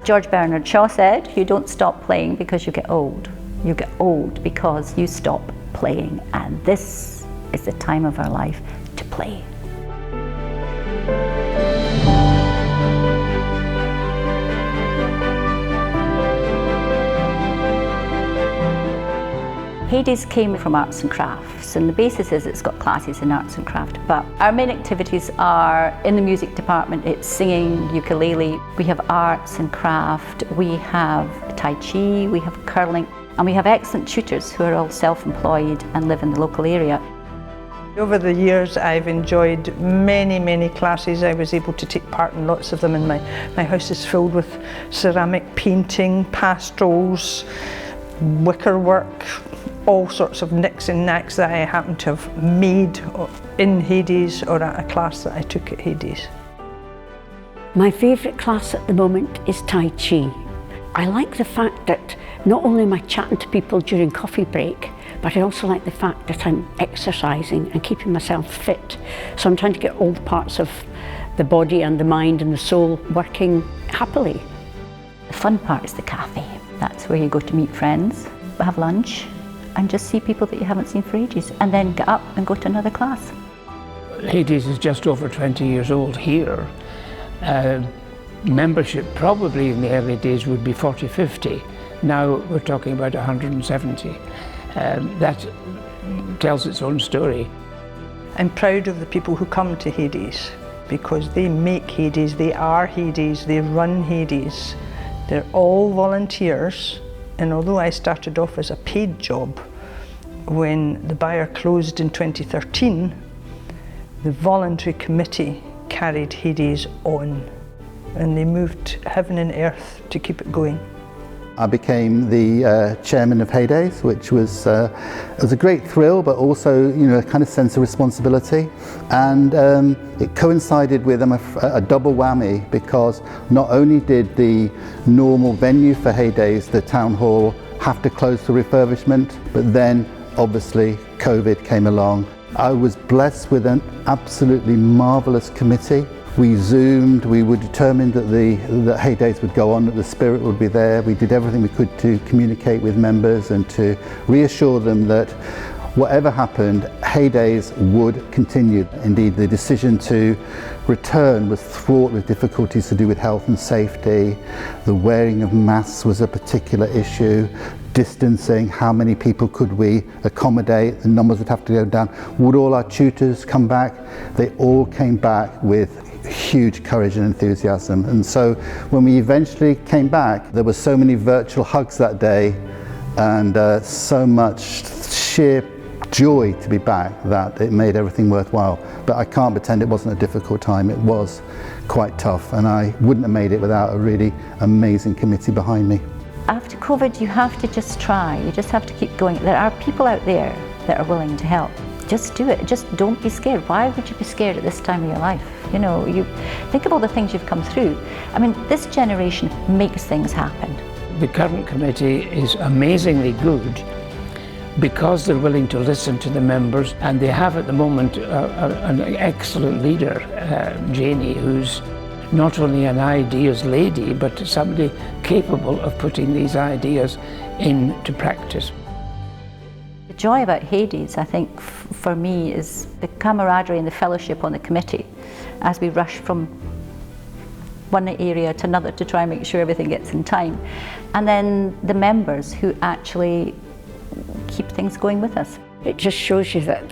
George Bernard Shaw said, you don't stop playing because you get old. You get old because you stop playing, and this is the time of our life to play. Haydays came from arts and crafts, and the basis is it's got classes in arts and craft, but our main activities are in the music department. It's singing, ukulele, we have arts and craft, we have Tai Chi, we have curling, and we have excellent tutors who are all self-employed and live in the local area. Over the years I've enjoyed many classes. I was able to take part in lots of them, and my house is filled with ceramic painting, pastorals, wicker work, all sorts of nicks and knacks that I happen to have made in Haydays or at a class that I took at Haydays. My favourite class at the moment is Tai Chi. I like the fact that not only am I chatting to people during coffee break, but I also like the fact that I'm exercising and keeping myself fit. So I'm trying to get all the parts of the body and the mind and the soul working happily. The fun part is the cafe. That's where you go to meet friends, have lunch, and just see people that you haven't seen for ages, and then get up and go to another class. Haydays is just over 20 years old here. Membership probably in the early days would be 40, 50. Now we're talking about 170. That tells its own story. I'm proud of the people who come to Haydays, because they make Haydays, they are Haydays, they run Haydays. They're all volunteers. And although I started off as a paid job, when the buyer closed in 2013, the voluntary committee carried Haydays on, and they moved heaven and earth to keep it going. I became the chairman of Haydays, which was it was a great thrill, but also a kind of sense of responsibility. And it coincided with a double whammy, because not only did the normal venue for Haydays, the town hall, have to close for refurbishment, but then obviously COVID came along. I was blessed with an absolutely marvellous committee. We Zoomed, we were determined that that Haydays would go on, that the spirit would be there. We did everything we could to communicate with members and to reassure them that whatever happened, Haydays would continue. Indeed, the decision to return was fraught with difficulties to do with health and safety. The wearing of masks was a particular issue. Distancing, how many people could we accommodate? The numbers would have to go down. Would all our tutors come back? They all came back with huge courage and enthusiasm. And so when we eventually came back, there were so many virtual hugs that day, and so much sheer joy to be back that it made everything worthwhile. But I can't pretend it wasn't a difficult time. It was quite tough, and I wouldn't have made it without a really amazing committee behind me. After COVID, you have to just try. You just have to keep going. There are people out there that are willing to help. Just do it. Just don't be scared. Why would you be scared at this time of your life? You think of all the things you've come through. I mean, this generation makes things happen. The current committee is amazingly good because they're willing to listen to the members, and they have at the moment an excellent leader, Janie, who's not only an ideas lady, but somebody capable of putting these ideas into practice. The joy about Haydays, I think, for me, is the camaraderie and the fellowship on the committee as we rush from one area to another to try and make sure everything gets in time. And then the members who actually keep things going with us. It just shows you that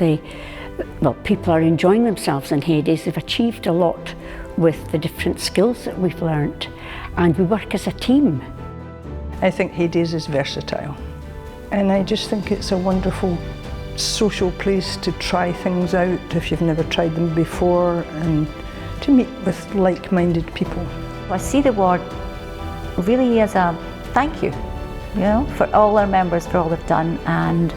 people are enjoying themselves in Haydays. They've achieved a lot with the different skills that we've learnt, and we work as a team. I think Haydays is versatile, and I just think it's a wonderful social place to try things out if you've never tried them before, and to meet with like-minded people. I see the award really as a thank you, for all our members for all they've done, and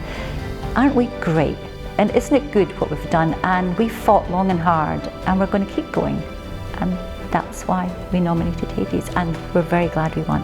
aren't we great? And isn't it good what we've done? And we fought long and hard, and we're going to keep going. And that's why we nominated Haydays, and we're very glad we won.